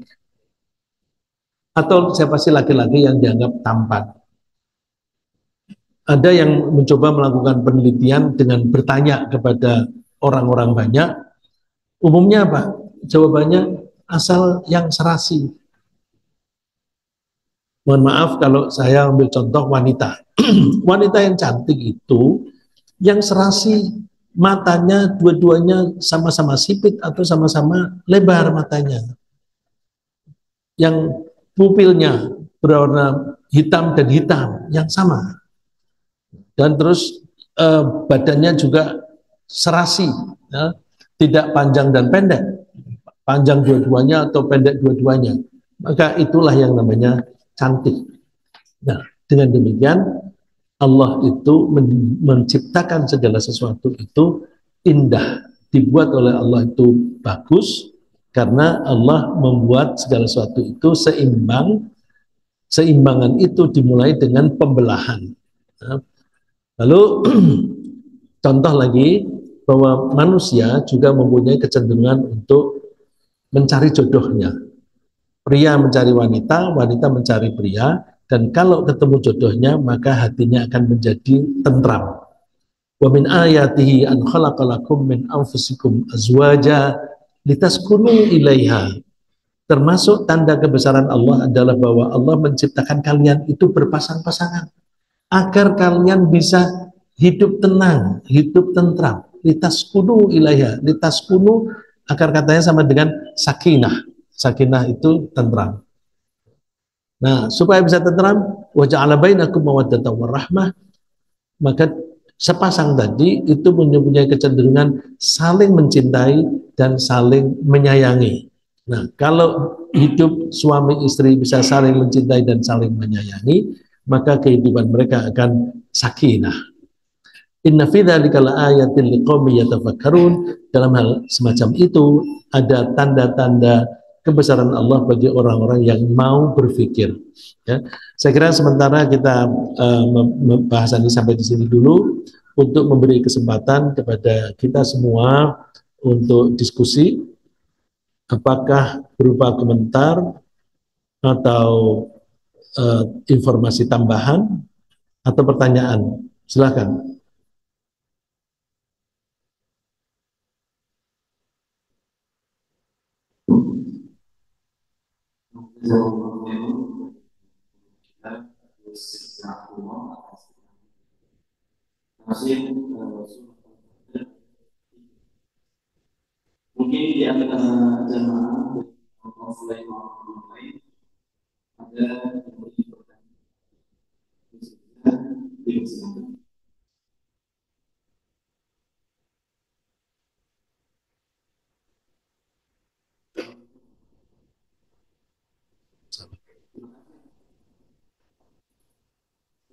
atau siapa sih laki-laki yang dianggap tampan, ada yang mencoba melakukan penelitian dengan bertanya kepada orang-orang banyak, umumnya apa? Jawabannya asal yang serasi. Mohon maaf kalau saya ambil contoh wanita. Wanita yang cantik itu yang serasi, matanya dua-duanya sama-sama sipit atau sama-sama lebar matanya. Yang pupilnya berwarna hitam dan hitam yang sama. Dan terus badannya juga serasi, ya, tidak panjang dan pendek, panjang dua-duanya atau pendek dua-duanya. Maka itulah yang namanya cantik. Nah, dengan demikian Allah itu menciptakan segala sesuatu itu indah, dibuat oleh Allah itu bagus, karena Allah membuat segala sesuatu itu seimbang. Seimbangan itu dimulai dengan pembelahan. Nah, lalu contoh lagi bahwa manusia juga mempunyai kecenderungan untuk mencari jodohnya. Pria mencari wanita, wanita mencari pria, dan kalau ketemu jodohnya maka hatinya akan menjadi tentram. Wa min ayatihi an khalaqalakum min anfusikum azwaja litaskunu ilaiha. Termasuk tanda kebesaran Allah adalah bahwa Allah menciptakan kalian itu berpasang-pasangan agar kalian bisa hidup tenang, hidup tentram. Litaskunu ilaiha, litaskunu akar katanya sama dengan sakinah. Sakinah itu tentram. Nah, supaya bisa tentram, wa ja'ala bainakum mawaddatan warahmah, maka sepasang tadi itu mempunyai kecenderungan saling mencintai dan saling menyayangi. Nah, kalau hidup suami istri bisa saling mencintai dan saling menyayangi, maka kehidupan mereka akan sakinah. Inna fi dzalika laayatin liqaumin yatafakkarun. Dalam hal semacam itu ada tanda-tanda kebesaran Allah bagi orang-orang yang mau berpikir. Ya, saya kira sementara kita pembahasan ini sampai di sini dulu untuk memberi kesempatan kepada kita semua untuk diskusi, apakah berupa komentar atau informasi tambahan atau pertanyaan. Silakan. Mungkin di antara jamaah offline maupun online ada yang berpertanyaan di sana.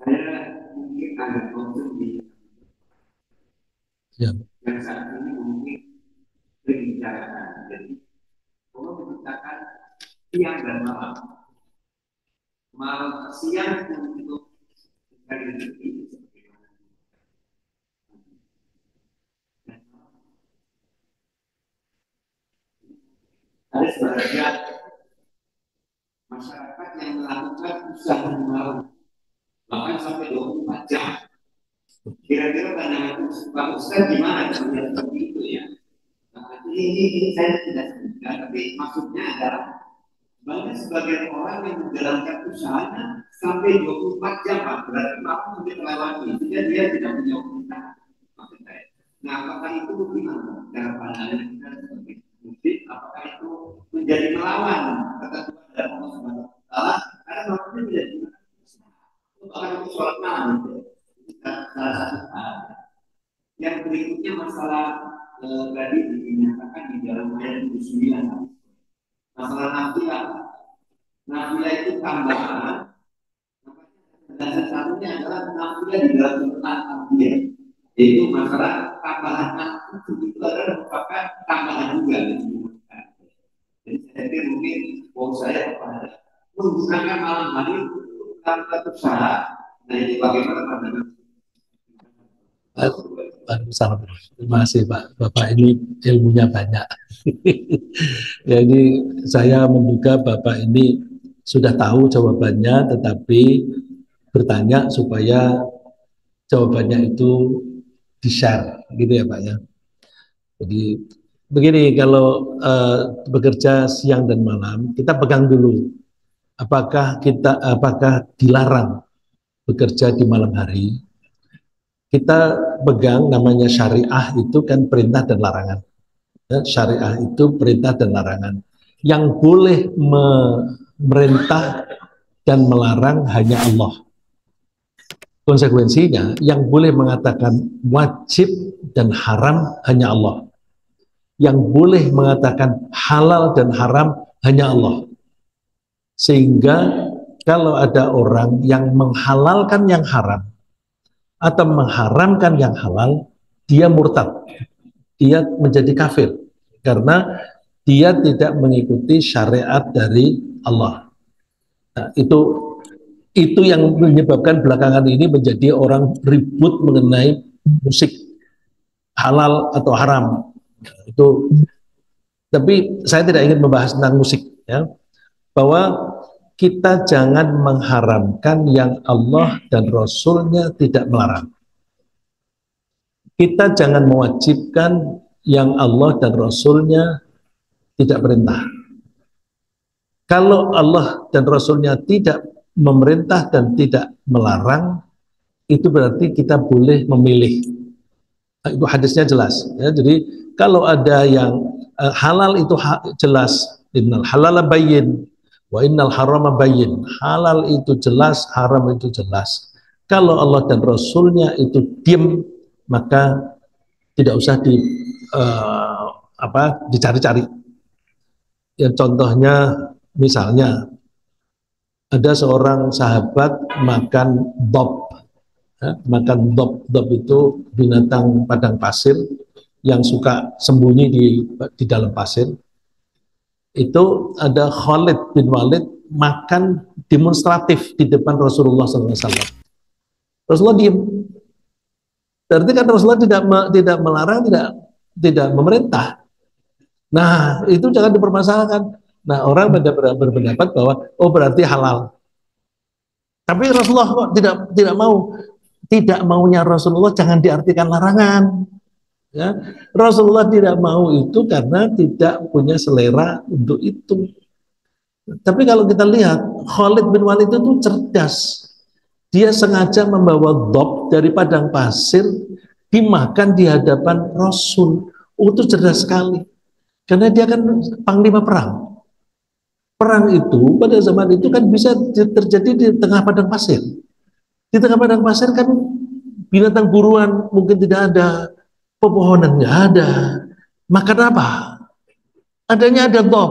Saya mungkin ada concern di yang saat ini mungkin dibicarakan. Jadi, Allah menciptakan siang dan malam. Malam siang untuk mencari rezeki, ada sebagian masyarakat yang melakukan usaha di malam, bahkan sampai 24 jam. Kira-kira pandangan Pak Ustaz gimana melihat seperti itu ya? Nah, ini saya tidak sebutkan, tapi maksudnya adalah banyak sebagian orang yang menjalankan usahanya sampai 24 jam, berarti waktu sudah terlewati, sehingga dia tidak punya usaha. Nah, apakah itu gimana cara pandangan kita sebagai muslim? Apakah itu menjadi melawan ketentuan dari Allah Subhanahu Wa Taala? Karena waktunya menjadi bahkan itu sholat malam itu salah satu hal. Yang berikutnya masalah tadi dinyatakan di dalam ayat 29, masalah nafilah. Nafilah itu tambahan. Dan satunya adalah nafilah di dalam Quran Al-Qur'an, yaitu masalah tambahan nafsu itu adalah merupakan tambahan juga. Jadi saya pikir mungkin saya kepada menggunakan malam hari tanpa usaha. Nah, ini bagaimana pandangan? Terima kasih Pak. Bapak ini ilmunya banyak. Jadi saya menduga Bapak ini sudah tahu jawabannya, tetapi bertanya supaya jawabannya itu di-share, gitu ya Pak ya. Jadi begini, kalau bekerja siang dan malam, kita pegang dulu. Apakah dilarang bekerja di malam hari? Kita pegang namanya syariah itu kan perintah dan larangan. Ya, syariah itu perintah dan larangan. Yang boleh memerintah dan melarang hanya Allah. Konsekuensinya, yang boleh mengatakan wajib dan haram hanya Allah. Yang boleh mengatakan halal dan haram hanya Allah. Sehingga kalau ada orang yang menghalalkan yang haram atau mengharamkan yang halal, dia murtad, dia menjadi kafir karena dia tidak mengikuti syariat dari Allah. Nah, itu yang menyebabkan belakangan ini menjadi orang ribut mengenai musik halal atau haram. Itu, tapi saya tidak ingin membahas tentang musik, ya. bahwa kita jangan mengharamkan yang Allah dan Rasul-Nya tidak melarang. Kita jangan mewajibkan yang Allah dan Rasul-Nya tidak perintah. Kalau Allah dan Rasul-Nya tidak memerintah dan tidak melarang, itu berarti kita boleh memilih. Itu hadisnya jelas. Ya, jadi kalau ada yang halal itu jelas, innal halala bayyin wa innal harama bayyin. Halal itu jelas, haram itu jelas. Kalau Allah dan Rasul-Nya itu diam, maka tidak usah dicari-cari. Ya, contohnya misalnya ada seorang sahabat makan dob. Ya, makan dob itu binatang padang pasir yang suka sembunyi di dalam pasir. Itu ada Khalid bin Walid makan demonstratif di depan Rasulullah SAW. Rasulullah diam. Berarti kan Rasulullah tidak melarang, tidak memerintah. Nah, itu jangan dipermasalahkan. Nah, orang berpendapat bahwa berarti halal. Tapi Rasulullah kok tidak mau. Tidak maunya Rasulullah jangan diartikan larangan. Ya, Rasulullah tidak mau itu karena tidak punya selera untuk itu. Tapi kalau kita lihat Khalid bin Walid itu cerdas. Dia sengaja membawa dob dari padang pasir dimakan di hadapan Rasul. Itu cerdas sekali. Karena dia kan panglima perang. Perang itu pada zaman itu kan bisa terjadi di tengah padang pasir. Di tengah padang pasir kan binatang buruan mungkin tidak ada, pepohonan nggak ada. Makan apa? Adanya ada dob.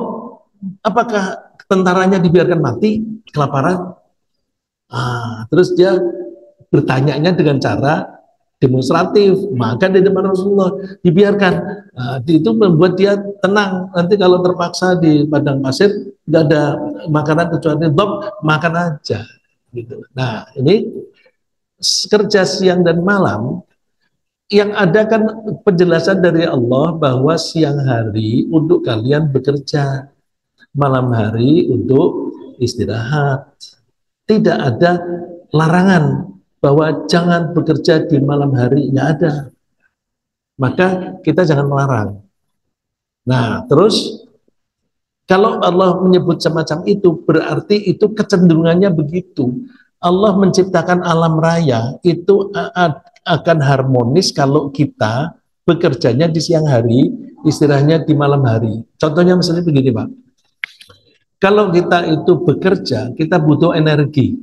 Apakah tentaranya dibiarkan mati kelaparan? Terus dia bertanyanya dengan cara demonstratif, makan di depan Rasulullah, dibiarkan. Itu membuat dia tenang. Nanti kalau terpaksa di padang pasir nggak ada makanan kecuali dob, makan aja. Gitu. Nah, ini kerja siang dan malam yang ada kan penjelasan dari Allah bahwa siang hari untuk kalian bekerja, malam hari untuk istirahat. Tidak ada larangan bahwa jangan bekerja di malam hari, nggak ada. Maka kita jangan melarang. Nah, terus kalau Allah menyebut semacam itu, berarti itu kecenderungannya begitu. Allah menciptakan alam raya itu akan harmonis kalau kita bekerjanya di siang hari, istirahatnya di malam hari. Contohnya misalnya begini, Pak. Kalau kita itu bekerja, kita butuh energi.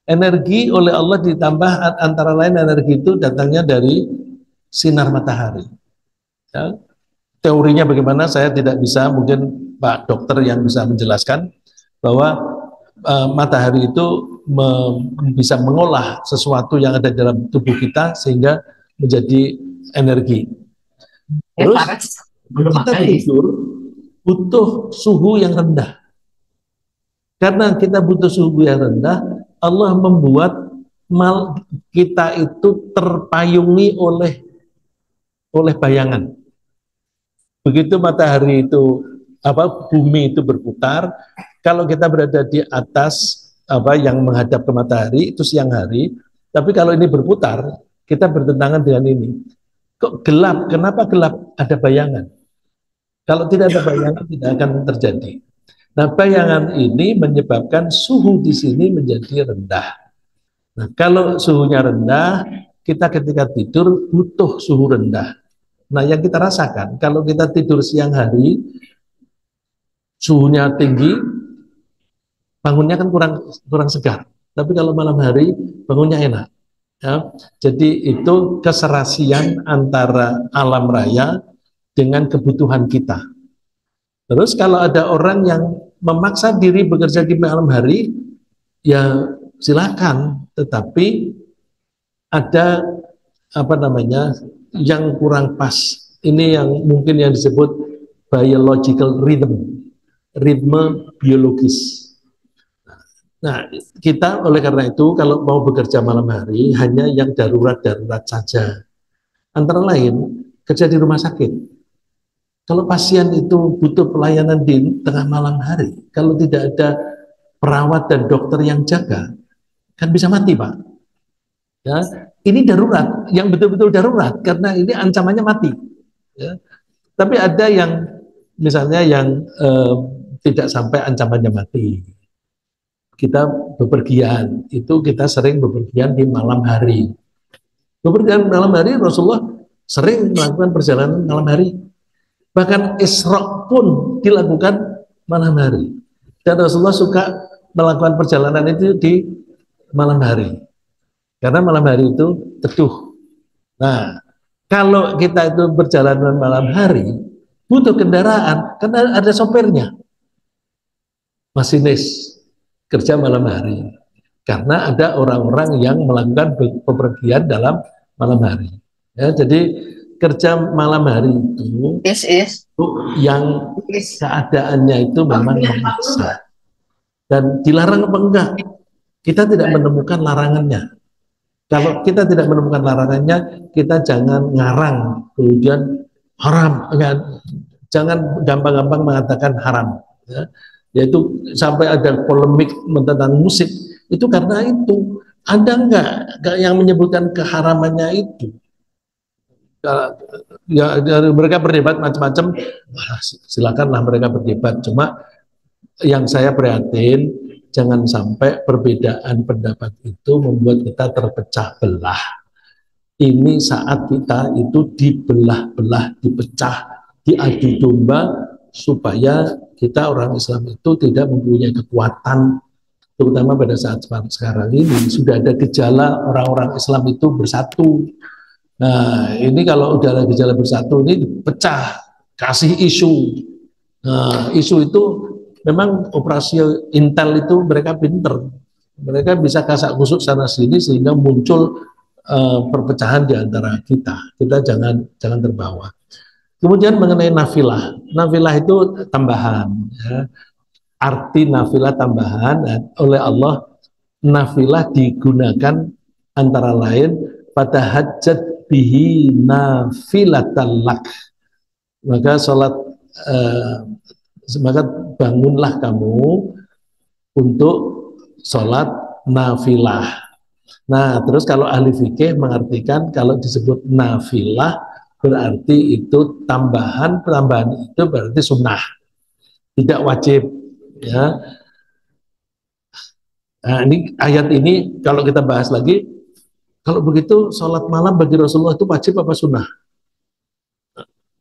Energi oleh Allah ditambah antara lain energi itu datangnya dari sinar matahari. Ya. Teorinya bagaimana saya tidak bisa, mungkin Pak Dokter yang bisa menjelaskan bahwa matahari itu bisa mengolah sesuatu yang ada dalam tubuh kita sehingga menjadi energi. Terus kita tidur butuh suhu yang rendah. Karena kita butuh suhu yang rendah, Allah membuat kita itu terpayungi oleh bayangan. Begitu matahari itu bumi itu berputar, kalau kita berada di atas yang menghadap ke matahari itu siang hari, tapi kalau ini berputar, kita bertentangan dengan ini. Kok gelap? Kenapa gelap? Ada bayangan. Kalau tidak ada bayangan tidak akan terjadi. Nah, bayangan ini menyebabkan suhu di sini menjadi rendah. Nah, kalau suhunya rendah, kita ketika tidur butuh suhu rendah. Nah, yang kita rasakan, kalau kita tidur siang hari, suhunya tinggi, bangunnya kan kurang segar. Tapi kalau malam hari, bangunnya enak. Ya. Jadi itu keserasian antara alam raya dengan kebutuhan kita. Terus kalau ada orang yang memaksa diri bekerja di malam hari, ya silakan. Tetapi ada yang kurang pas. Ini yang mungkin yang disebut biological rhythm, ritme biologis. Nah, kita oleh karena itu kalau mau bekerja malam hari hanya yang darurat-darurat saja. Antara lain kerja di rumah sakit. Kalau pasien itu butuh pelayanan di tengah malam hari, kalau tidak ada perawat dan dokter yang jaga, kan bisa mati, Pak. Ya, ini darurat, yang betul-betul darurat, karena ini ancamannya mati. Ya. Tapi ada yang misalnya yang tidak sampai ancamannya mati. Kita bepergian, itu kita sering bepergian di malam hari. Bepergian malam hari, Rasulullah sering melakukan perjalanan malam hari. Bahkan Isra pun dilakukan malam hari. Dan Rasulullah suka melakukan perjalanan itu di malam hari. Karena malam hari itu teduh. Nah, kalau kita itu perjalanan malam hari, butuh kendaraan, karena ada sopirnya, masinis, kerja malam hari. Karena ada orang-orang yang melakukan bepergian dalam malam hari. Ya, jadi kerja malam hari itu yang keadaannya itu memang memaksa. Dan dilarang apa enggak? Kita tidak menemukan larangannya. Kalau kita tidak menemukan larangannya, kita jangan ngarang, kemudian haram. Enggak, jangan gampang-gampang mengatakan haram. Ya. Yaitu sampai ada polemik tentang musik, itu karena itu. Ada enggak yang menyebutkan keharamannya itu? Ya, mereka berdebat macam-macam, silakanlah mereka berdebat. Cuma yang saya prihatin, jangan sampai perbedaan pendapat itu membuat kita terpecah belah. Ini saat kita itu dibelah-belah, dipecah, diadu domba, supaya kita orang Islam itu tidak mempunyai kekuatan, terutama pada saat sekarang ini sudah ada gejala orang-orang Islam itu bersatu. Nah, ini kalau udah ada gejala bersatu ini pecah, kasih isu. Nah, isu itu memang operasi intel itu mereka pinter. Mereka bisa kasak kusuk sana sini sehingga muncul perpecahan di antara kita. Kita jangan terbawa. Kemudian mengenai nafilah. Nafilah itu tambahan. Ya. Arti nafilah tambahan oleh Allah, nafilah digunakan antara lain pada hajat bihi nafilatallak. Maka sholat maka bangunlah kamu untuk sholat nafilah. Nah, terus kalau ahli fikih mengartikan kalau disebut nafilah berarti itu tambahan itu berarti sunnah, tidak wajib. Ya. Nah, ini ayat ini kalau kita bahas lagi, kalau begitu sholat malam bagi Rasulullah itu wajib apa sunnah?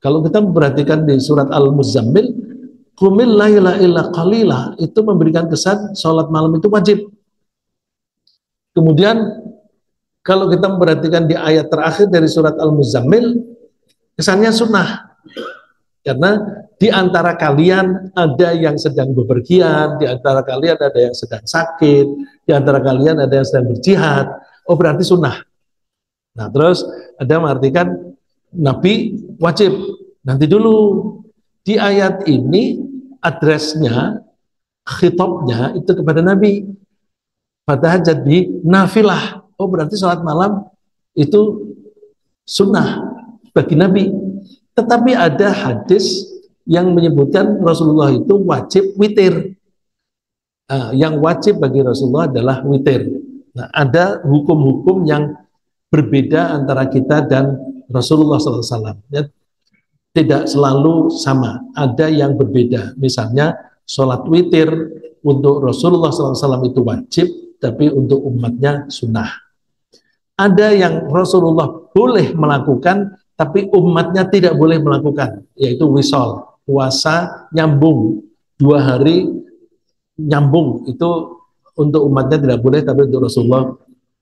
Kalau kita memperhatikan di surat Al-Muzammil, qumil laila illa qalila, itu memberikan kesan sholat malam itu wajib. Kemudian kalau kita memperhatikan di ayat terakhir dari surat Al-Muzammil, kesannya sunnah. Karena di antara kalian ada yang sedang bepergian, di antara kalian ada yang sedang sakit, di antara kalian ada yang sedang berjihad. Oh, berarti sunnah. Nah, terus ada mengartikan Nabi wajib. Nanti dulu, di ayat ini addressnya, khitabnya itu kepada Nabi. Fatahajat bi nafilah. Oh, berarti sholat malam itu sunnah bagi Nabi. Tetapi ada hadis yang menyebutkan Rasulullah itu wajib witir. Yang wajib bagi Rasulullah adalah witir. Nah, ada hukum-hukum yang berbeda antara kita dan Rasulullah SAW. Ya, tidak selalu sama, ada yang berbeda. Misalnya sholat witir untuk Rasulullah SAW itu wajib, tapi untuk umatnya sunnah. Ada yang Rasulullah boleh melakukan, tapi umatnya tidak boleh melakukan, yaitu wisol, puasa nyambung, 2 hari nyambung, itu untuk umatnya tidak boleh, tapi untuk Rasulullah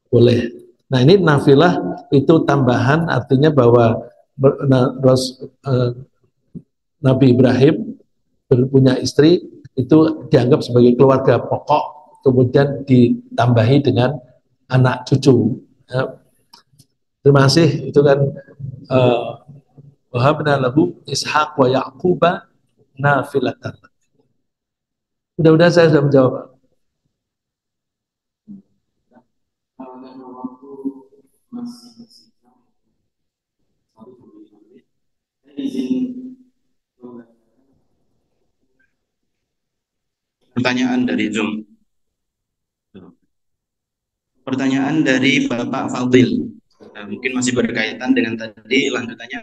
boleh. Nah, ini nafilah itu tambahan, artinya bahwa Nabi Ibrahim punya istri itu dianggap sebagai keluarga pokok, kemudian ditambahi dengan anak cucu. Ya, terima kasih, itu kan wahabna lahu Ishaq wa Yaquba nafilatan. Mudah-mudahan saya sudah menjawab. izin pertanyaan dari Zoom. Pertanyaan dari Bapak Fadil. Nah, mungkin masih berkaitan dengan tadi lanjutannya.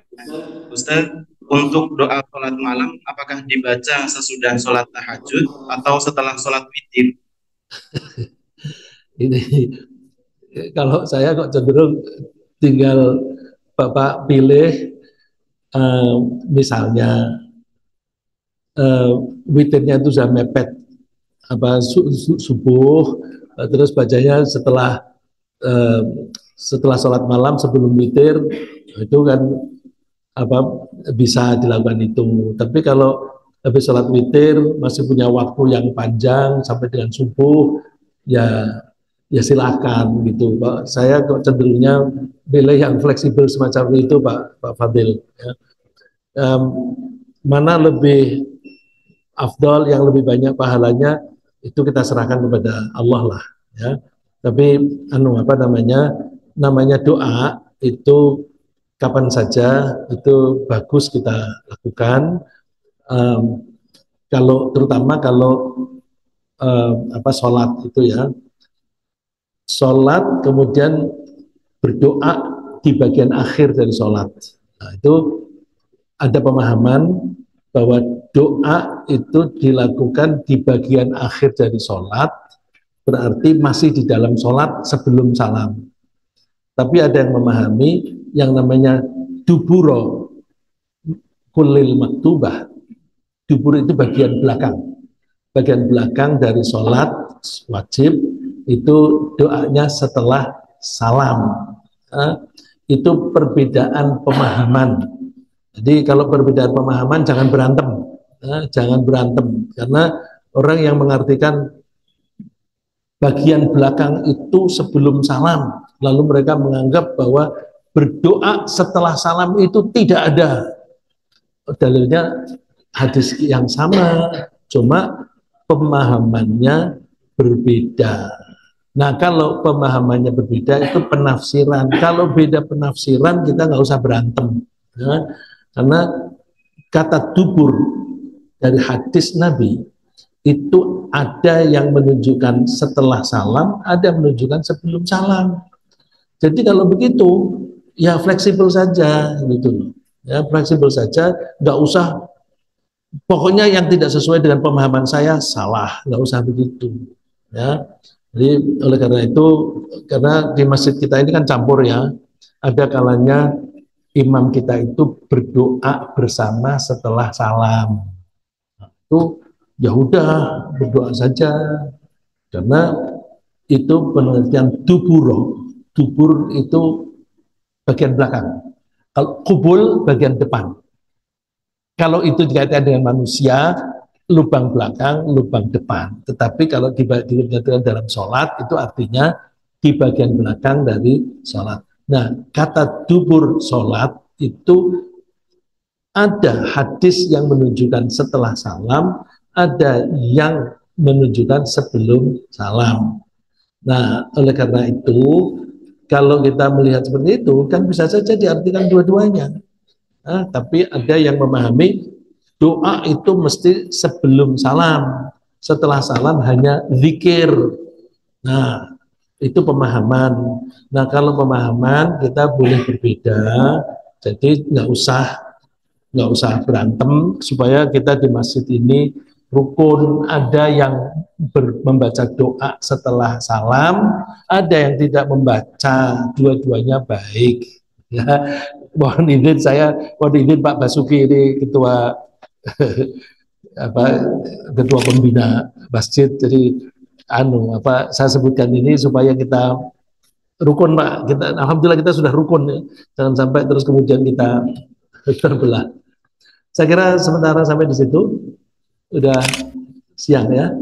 Ustaz, untuk doa sholat malam, apakah dibaca sesudah sholat tahajud atau setelah sholat witir? Ini kalau saya kok cenderung tinggal Bapak pilih misalnya witirnya itu sudah mepet subuh, terus bacanya eh, setelah sholat malam sebelum witir, itu kan apa bisa dilakukan itu. Tapi kalau habis sholat witir masih punya waktu yang panjang sampai dengan subuh, ya ya silakan gitu. Pak, saya kok cenderungnya pilih yang fleksibel semacam itu, Pak Fadil. Ya. Mana lebih afdol, yang lebih banyak pahalanya, itu kita serahkan kepada Allah lah. Ya. Tapi namanya doa itu kapan saja itu bagus kita lakukan. Um, terutama kalau sholat itu ya, sholat kemudian berdoa di bagian akhir dari sholat. Nah, itu ada pemahaman bahwa doa itu dilakukan di bagian akhir dari sholat, berarti masih di dalam sholat sebelum salam. Tapi ada yang memahami yang namanya duburo kulil maktubah. Dubur itu bagian belakang dari sholat wajib, itu doanya setelah salam. Itu perbedaan pemahaman. Jadi kalau perbedaan pemahaman jangan berantem, karena orang yang mengartikan bagian belakang itu sebelum salam, lalu mereka menganggap bahwa berdoa setelah salam itu tidak ada. Dalilnya hadis yang sama, cuma pemahamannya berbeda. Nah, kalau pemahamannya berbeda itu penafsiran. Kalau beda penafsiran kita nggak usah berantem, ya. Karena kata dubur dari hadis Nabi itu ada yang menunjukkan setelah salam, ada yang menunjukkan sebelum salam. Jadi kalau begitu, ya fleksibel saja gitu. Ya fleksibel saja, nggak usah. Pokoknya yang tidak sesuai dengan pemahaman saya salah, nggak usah begitu. Ya, jadi oleh karena itu, karena di masjid kita ini kan campur ya, ada kalanya imam kita itu berdoa bersama setelah salam. Itu ya udah berdoa saja, karena itu pengertian dubur. Dubur itu bagian belakang. Kalau kubul bagian depan. Kalau itu dikaitkan dengan manusia, lubang belakang, lubang depan. Tetapi kalau dikaitkan dalam sholat, itu artinya di bagian belakang dari sholat. Nah, kata dubur sholat itu ada hadis yang menunjukkan setelah salam, ada yang menunjukkan sebelum salam. Nah, oleh karena itu, kalau kita melihat seperti itu, kan bisa saja diartikan dua-duanya. Tapi ada yang memahami doa itu mesti sebelum salam, setelah salam hanya zikir. Nah, itu pemahaman. Nah, kalau pemahaman kita boleh berbeda, jadi nggak usah berantem supaya kita di masjid ini rukun. Ada yang membaca doa setelah salam, ada yang tidak membaca, dua-duanya baik. Ya, mohon izin Pak Basuki, ini ketua apa ketua pembina masjid, jadi saya sebutkan ini supaya kita rukun Pak. Alhamdulillah kita sudah rukun ya. Jangan sampai terus kemudian kita terbelah. Saya kira sementara sampai di situ, udah siang ya.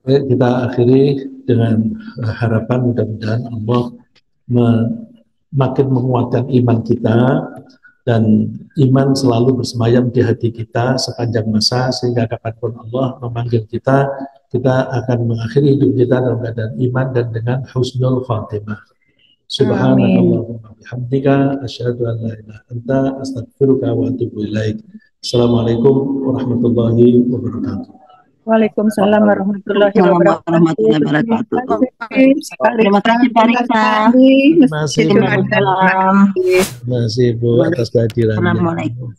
Baik, kita akhiri dengan harapan mudah-mudahan Allah makin menguatkan iman kita, dan iman selalu bersemayam di hati kita sepanjang masa, sehingga kapanpun Allah memanggil kita, kita akan mengakhiri hidup kita dalam keadaan iman dan dengan husnul khatimah. Subhanallahumma bihamdika asyhadu an la ilaha anta astaghfiruka wa atubu ilaik. Assalamualaikum warahmatullahi wabarakatuh. Waalaikumsalam warahmatullahi wabarakatuh. Terima kasih Pak Rika. Terima kasih Bu atas kehadirannya. Assalamualaikum.